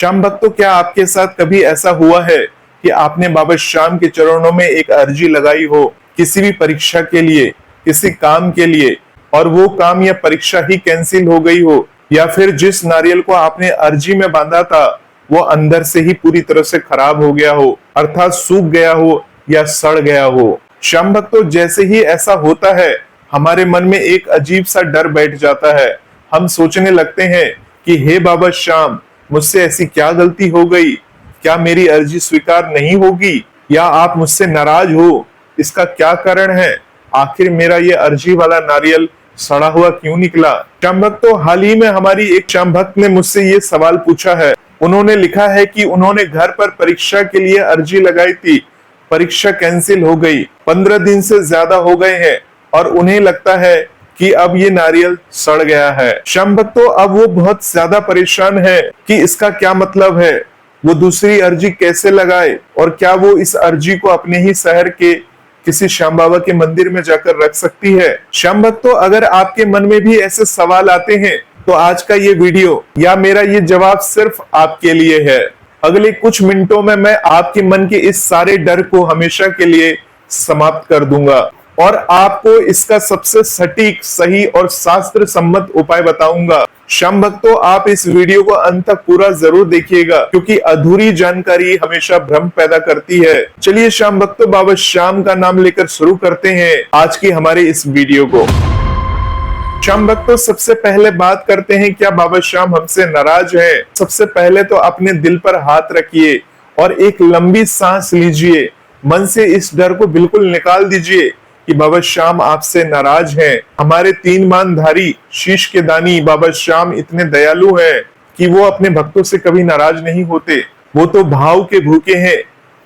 श्याम भक्तों, क्या आपके साथ कभी ऐसा हुआ है कि आपने बाबा श्याम के चरणों में एक अर्जी लगाई हो किसी भी परीक्षा के लिए, किसी काम के लिए, और वो काम या परीक्षा ही कैंसिल हो गई हो, या फिर जिस नारियल को आपने अर्जी में बांधा था वो अंदर से ही पूरी तरह से खराब हो गया हो, अर्थात सूख गया हो या सड़ गया हो। श्याम भक्तों, जैसे ही ऐसा होता है हमारे मन में एक अजीब सा डर बैठ जाता है। हम सोचने लगते हैं कि हे बाबा श्याम, मुझसे ऐसी क्या गलती हो गई? क्या मेरी अर्जी स्वीकार नहीं होगी, या आप मुझसे नाराज हो? इसका क्या कारण है? आखिर मेरा ये अर्जी वाला नारियल सड़ा हुआ क्यों निकला? श्याम भक्त, तो हाल ही में हमारी एक श्याम भक्त ने मुझसे ये सवाल पूछा है। उन्होंने लिखा है कि उन्होंने घर पर परीक्षा के लिए अर्जी लगाई थी, परीक्षा कैंसिल हो गई, 15 दिन से ज्यादा हो गए हैं और उन्हें लगता है कि अब ये नारियल सड़ गया है। श्याम भक्तों, अब वो बहुत ज्यादा परेशान है कि इसका क्या मतलब है, वो दूसरी अर्जी कैसे लगाए, और क्या वो इस अर्जी को अपने ही शहर के किसी श्याम बाबा के मंदिर में जाकर रख सकती है। श्याम भक्तों, अगर आपके मन में भी ऐसे सवाल आते हैं तो आज का ये वीडियो या मेरा ये जवाब सिर्फ आपके लिए है। अगले कुछ मिनटों में मैं आपके मन के इस सारे डर को हमेशा के लिए समाप्त कर दूंगा और आपको इसका सबसे सटीक, सही और शास्त्र सम्मत उपाय बताऊंगा। श्याम भक्तों, आप इस वीडियो को अंत तक पूरा जरूर देखिएगा, क्योंकि अधूरी जानकारी हमेशा भ्रम पैदा करती है। चलिए श्याम भक्तों, बाबा श्याम का नाम लेकर शुरू करते हैं आज की हमारे इस वीडियो को। श्याम भक्तों, सबसे पहले बात करते हैं क्या बाबा श्याम हमसे नाराज है। सबसे पहले तो अपने दिल पर हाथ रखिए और एक लंबी सांस लीजिए। मन से इस डर को बिल्कुल निकाल दीजिए कि बाबा श्याम आपसे नाराज हैं। हमारे 3 मानधारी, शीश के दानी बाबा श्याम इतने दयालु हैं कि वो अपने भक्तों से कभी नाराज नहीं होते। वो तो भाव के भूखे हैं।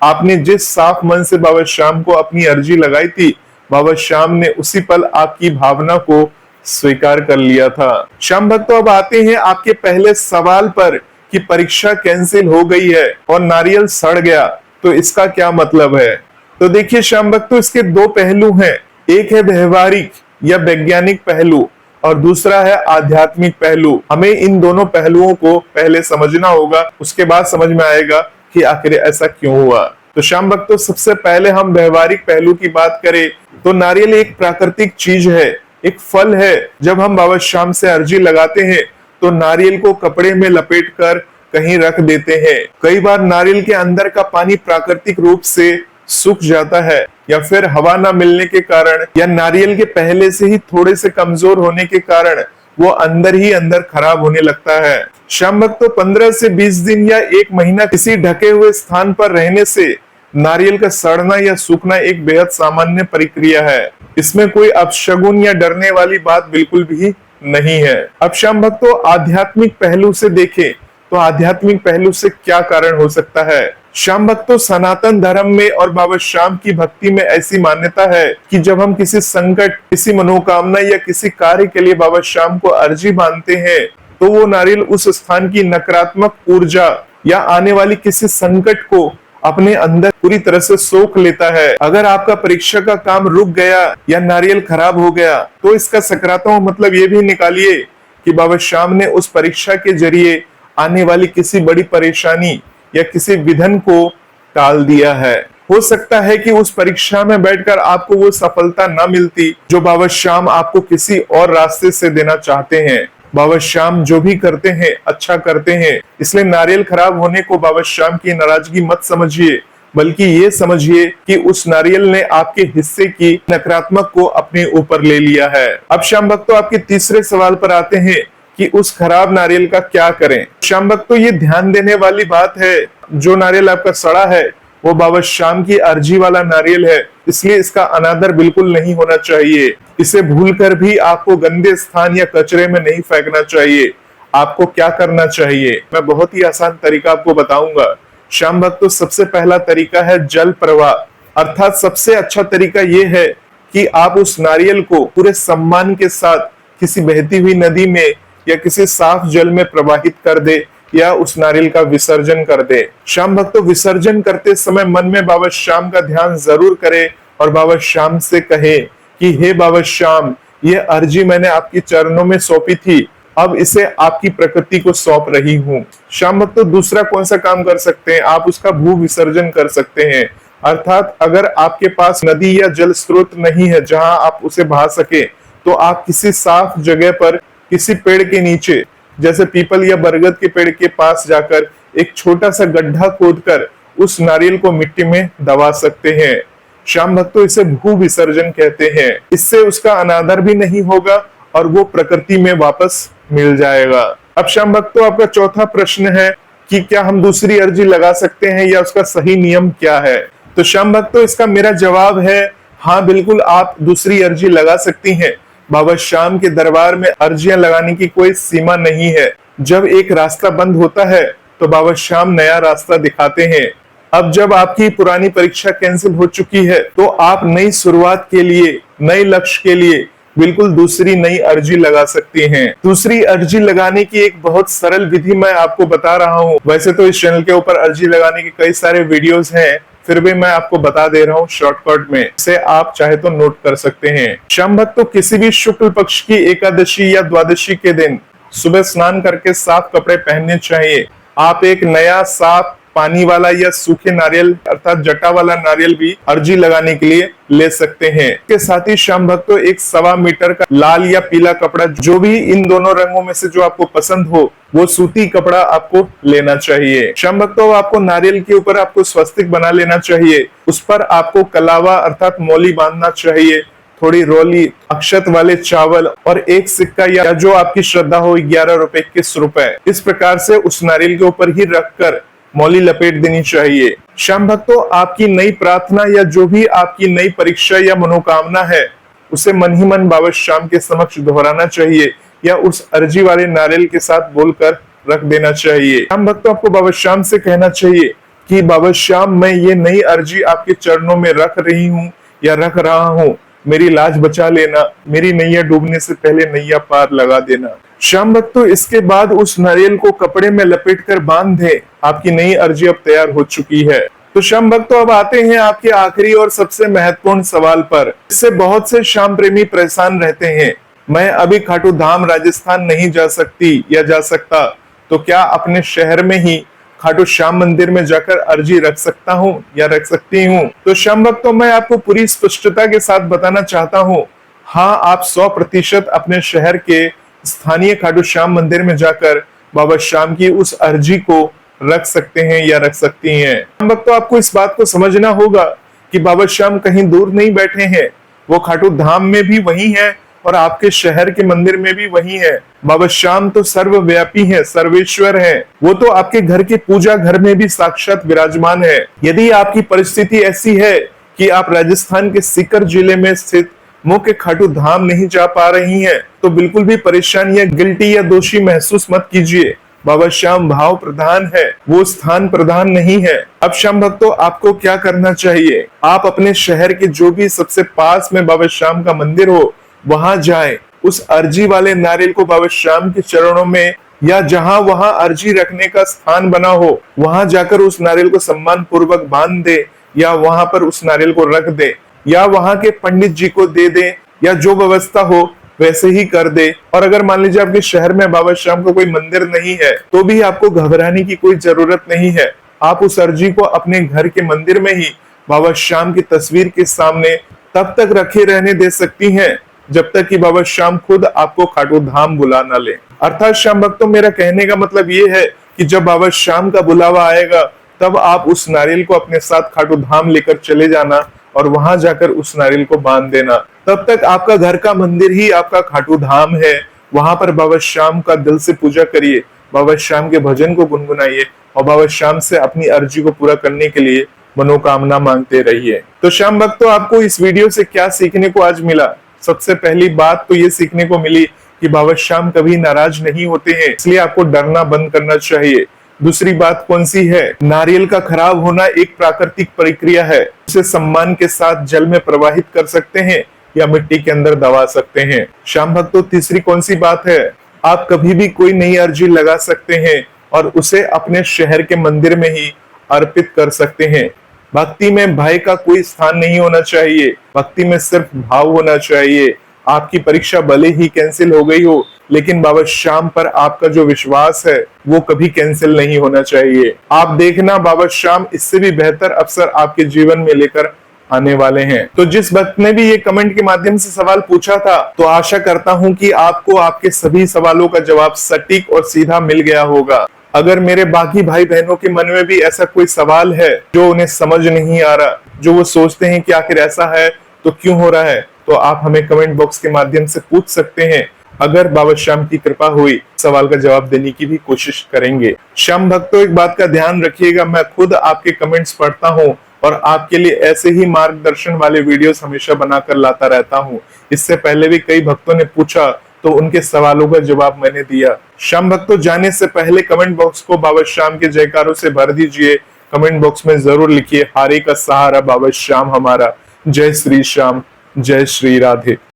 आपने जिस साफ मन से बाबा श्याम को अपनी अर्जी लगाई थी, बाबा श्याम ने उसी पल आपकी भावना को स्वीकार कर लिया था। श्याम भक्तों, अब आते हैं आपके पहले सवाल पर कि परीक्षा कैंसिल हो गई है और नारियल सड़ गया, तो इसका क्या मतलब है। तो देखिए श्याम भक्तों, इसके 2 पहलू हैं। एक है व्यवहारिक या वैज्ञानिक पहलू और दूसरा है आध्यात्मिक पहलू। हमें इन दोनों पहलुओं को पहले समझना होगा, उसके बाद समझ में आएगा कि आखिर ऐसा क्यों हुआ। तो श्याम भक्तों, सबसे पहले हम व्यवहारिक पहलू की बात करें तो नारियल एक प्राकृतिक चीज है, एक फल है। जब हम बाबा श्याम से अर्जी लगाते हैं तो नारियल को कपड़े में लपेटकर कहीं रख देते हैं। कई बार नारियल के अंदर का पानी प्राकृतिक रूप से सूख जाता है, या फिर हवा न मिलने के कारण, या नारियल के पहले से ही थोड़े से कमजोर होने के कारण वो अंदर ही अंदर खराब होने लगता है। श्याम भक्तों, 15 से 20 दिन या 1 महीना किसी ढके हुए स्थान पर रहने से नारियल का सड़ना या सूखना एक बेहद सामान्य प्रक्रिया है। इसमें कोई अपशगुन या डरने वाली बात बिल्कुल भी नहीं है। अब श्याम भक्तों, आध्यात्मिक पहलू से देखें तो आध्यात्मिक पहलू से क्या कारण हो सकता है। श्याम भक्तों, सनातन धर्म में और बाबा श्याम की भक्ति में ऐसी मान्यता है कि जब हम किसी संकट, किसी मनोकामना या किसी कार्य के लिए बाबा श्याम को अर्जी बांधते हैं तो वो नारियल उस स्थान की नकारात्मक ऊर्जा या आने वाली किसी संकट को अपने अंदर पूरी तरह से सोख लेता है। अगर आपका परीक्षा का काम रुक गया या नारियल खराब हो गया तो इसका सकारात्मक मतलब ये भी निकालिए कि बाबा श्याम ने उस परीक्षा के जरिए आने वाली किसी बड़ी परेशानी या किसी विघ्न को टाल दिया है। हो सकता है कि उस परीक्षा में बैठकर आपको वो सफलता न मिलती जो बाबा श्याम आपको किसी और रास्ते से देना चाहते हैं। बाबा श्याम जो भी करते हैं अच्छा करते हैं, इसलिए नारियल खराब होने को बाबा श्याम की नाराजगी मत समझिए, बल्कि ये समझिए कि उस नारियल ने आपके हिस्से की नकारात्मक को अपने ऊपर ले लिया है। अब श्याम भक्तों, आपके तीसरे सवाल पर आते हैं कि उस खराब नारियल का क्या करें। श्याम भक्तों, ये ध्यान देने वाली बात है, जो नारियल आपका सड़ा है वो बाबा श्याम की अर्जी वाला नारियल है, इसलिए इसका अनादर बिल्कुल नहीं होना चाहिए। इसे भूलकर भी आपको गंदे स्थान या कचरे में नहीं फेंकना चाहिए। आपको क्या करना चाहिए, मैं बहुत ही आसान तरीका आपको बताऊंगा। श्याम भक्तों, सबसे पहला तरीका है जल प्रवाह, अर्थात सबसे अच्छा तरीका ये है कि आप उस नारियल को पूरे सम्मान के साथ किसी बहती हुई नदी में या किसी साफ जल में प्रवाहित कर दे या उस नारियल का विसर्जन कर दे। श्याम भक्तों, विसर्जन करते समय मन में बाबा श्याम का ध्यान जरूर करें और बाबा श्याम से कहे कि हे बाबा श्याम, ये अर्जी मैंने आपके चरणों में सौंपी थी, अब इसे आपकी प्रकृति को सौंप रही हूँ। शाम भक्तों दूसरा कौन सा काम कर सकते हैं, आप उसका भू विसर्जन कर सकते हैं। अर्थात अगर आपके पास नदी या जल स्रोत नहीं है जहां आप उसे बहा सके, तो आप किसी साफ जगह पर किसी पेड़ के नीचे, जैसे पीपल या बरगद के पेड़ के पास जाकर एक छोटा सा गड्ढा खोदकर उस नारियल को मिट्टी में दबा सकते हैं। श्याम भक्तों इसे भू विसर्जन कहते हैं। इससे उसका अनादर भी नहीं होगा और वो प्रकृति में वापस मिल जाएगा। अब श्याम भक्तों आपका चौथा प्रश्न है कि क्या हम दूसरी अर्जी लगा सकते हैं या उसका सही नियम क्या है। तो श्याम भक्तों इसका मेरा जवाब है हाँ, बिल्कुल आप दूसरी अर्जी लगा सकती हैं। बाबा श्याम के दरबार में अर्जियां लगाने की कोई सीमा नहीं है। जब एक रास्ता बंद होता है तो बाबा श्याम नया रास्ता दिखाते हैं। अब जब आपकी पुरानी परीक्षा कैंसिल हो चुकी है तो आप नई शुरुआत के लिए, नए लक्ष्य के लिए बिल्कुल दूसरी नई अर्जी लगा सकती हैं। दूसरी अर्जी लगाने की एक बहुत सरल विधि मैं आपको बता रहा हूँ। वैसे तो इस चैनल के ऊपर अर्जी लगाने के कई सारे वीडियोस हैं, फिर भी मैं आपको बता दे रहा हूँ शॉर्टकट में, इसे आप चाहे तो नोट कर सकते हैं। श्याम भक्तों किसी भी शुक्ल पक्ष की एकादशी या द्वादशी के दिन सुबह स्नान करके साफ कपड़े पहनने चाहिए। आप एक नया साफ पानी वाला या सूखे नारियल अर्थात जटा वाला नारियल भी अर्जी लगाने के लिए ले सकते हैं। इसके साथ ही श्याम भक्तों एक 1.25 मीटर का लाल या पीला कपड़ा, जो भी इन दोनों रंगों में से जो आपको पसंद हो, वो सूती कपड़ा आपको लेना चाहिए। श्याम भक्तों आपको नारियल के ऊपर आपको स्वस्तिक बना लेना चाहिए। उस पर आपको कलावा अर्थात मौली बांधना चाहिए, थोड़ी रोली, अक्षत वाले चावल और एक सिक्का या जो आपकी श्रद्धा हो 11 रुपए, 21 रुपए, इस प्रकार से उस नारियल के ऊपर ही रखकर मौली लपेट देनी चाहिए। श्याम भक्तों आपकी नई प्रार्थना या जो भी आपकी नई परीक्षा या मनोकामना है, उसे मन ही मन बाबा श्याम के समक्ष दोहराना चाहिए या उस अर्जी वाले नारियल के साथ बोलकर रख देना चाहिए। श्याम भक्तों आपको बाबा श्याम से कहना चाहिए कि बाबा श्याम मैं ये नई अर्जी आपके चरणों में रख रही हूँ या रख रहा हूँ, मेरी लाज बचा लेना, मेरी नैया डूबने से पहले नैया पार लगा देना। श्याम भक्तों इसके बाद उस नारियल को कपड़े में लपेटकर बांध दे। आपकी नई अर्जी अब तैयार हो चुकी है। तो श्याम भक्तों अब आते हैं आपके आखिरी और सबसे महत्वपूर्ण सवाल पर। इससे बहुत से श्याम प्रेमी परेशान रहते हैं, मैं अभी खाटू धाम राजस्थान नहीं जा सकती या जा सकता, तो क्या अपने शहर में ही खाटू श्याम मंदिर में जाकर अर्जी रख सकता हूँ या रख सकती हूँ। तो श्याम भक्तों मैं आपको पूरी स्पष्टता के साथ बताना चाहता हूँ, हाँ आप 100% अपने शहर के स्थानीय खाटू श्याम मंदिर में जाकर बाबा श्याम की उस अर्जी को रख सकते हैं या रख सकती हैं। श्याम भक्तों आपको इस बात को समझना होगा कि बाबा श्याम कहीं दूर नहीं बैठे हैं, वो खाटू धाम में भी वही है और आपके शहर के मंदिर में भी वही है। बाबा श्याम तो सर्वव्यापी है, सर्वेश्वर है, वो तो आपके घर के पूजा घर में भी साक्षात विराजमान है। यदि आपकी परिस्थिति ऐसी है कि आप राजस्थान के सीकर जिले में स्थित मुख्य खाटू धाम नहीं जा पा रही हैं, तो बिल्कुल भी परेशान या गिल्टी या दोषी महसूस मत कीजिए। बाबा श्याम भाव प्रधान है, वो स्थान प्रधान नहीं है। अब श्याम भक्तों आपको क्या करना चाहिए, आप अपने शहर के जो भी सबसे पास में बाबा श्याम का मंदिर हो वहां जाएं, उस अर्जी वाले नारियल को बाबा श्याम के चरणों में या जहां वहां अर्जी रखने का स्थान बना हो वहां जाकर उस नारियल को सम्मान पूर्वक बांध दे या वहां पर उस नारियल को रख दे या वहां के पंडित जी को दे दे या जो व्यवस्था हो वैसे ही कर दे। और अगर मान लीजिए आपके शहर में बाबा श्याम का कोई मंदिर नहीं है तो भी आपको घबराने की कोई जरूरत नहीं है। आप उस अर्जी को अपने घर के मंदिर में ही बाबा श्याम की तस्वीर के सामने तब तक रखे रहने दे सकती हैं जब तक कि बाबा श्याम खुद आपको खाटू धाम बुला ना ले। अर्थात श्याम भक्तों मेरा कहने का मतलब ये है कि जब बाबा श्याम का बुलावा आएगा तब आप उस नारियल को अपने साथ खाटू धाम लेकर चले जाना और वहां जाकर उस नारियल को बांध देना। तब तक आपका घर का मंदिर ही आपका खाटू धाम है। वहां पर बाबा श्याम का दिल से पूजा करिए, बाबा श्याम के भजन को गुनगुनाइए और बाबा श्याम से अपनी अर्जी को पूरा करने के लिए मनोकामना मांगते रहिए। तो श्याम भक्तों आपको इस वीडियो से क्या सीखने को आज मिला? सबसे पहली बात तो ये सीखने को मिली कि बाबा श्याम कभी नाराज नहीं होते हैं, इसलिए आपको डरना बंद करना चाहिए। दूसरी बात कौन सी है? नारियल का खराब होना एक प्राकृतिक प्रक्रिया है, उसे सम्मान के साथ जल में प्रवाहित कर सकते हैं या मिट्टी के अंदर दबा सकते हैं। श्याम भक्तों तीसरी कौन सी बात है? आप कभी भी कोई नई अर्जी लगा सकते हैं और उसे अपने शहर के मंदिर में ही अर्पित कर सकते हैं। भक्ति में भय का कोई स्थान नहीं होना चाहिए, भक्ति में सिर्फ भाव होना चाहिए। आपकी परीक्षा भले ही कैंसिल हो गई हो, लेकिन बाबा श्याम पर आपका जो विश्वास है वो कभी कैंसिल नहीं होना चाहिए। आप देखना बाबा श्याम इससे भी बेहतर अवसर आपके जीवन में लेकर आने वाले हैं। तो जिस भक्त ने भी ये कमेंट के माध्यम से सवाल पूछा था, तो आशा करता हूं कि आपको आपके सभी सवालों का जवाब सटीक और सीधा मिल गया होगा। अगर मेरे बाकी भाई बहनों के मन में भी ऐसा कोई सवाल है जो उन्हें समझ नहीं आ रहा, जो वो सोचते हैं कि आखिर ऐसा है तो क्यों हो रहा है, तो आप हमें कमेंट बॉक्स के माध्यम से पूछ सकते हैं। अगर बाबा श्याम की कृपा हुई, सवाल का जवाब देने की भी कोशिश करेंगे। श्याम भक्तों, एक बात का ध्यान रखिएगा, मैं खुद आपके कमेंट्स पढ़ता हूँ और आपके लिए ऐसे ही मार्गदर्शन वाले वीडियोस हमेशा बनाकर लाता रहता हूँ। इससे पहले भी कई भक्तों ने पूछा तो उनके सवालों का जवाब मैंने दिया। श्याम भक्तों, जाने से पहले कमेंट बॉक्स को बाबा श्याम के जयकारों से भर दीजिए। कमेंट बॉक्स में जरूर लिखिए, हारे का सहारा बाबा श्याम हमारा। जय श्री श्याम, जय श्री राधे।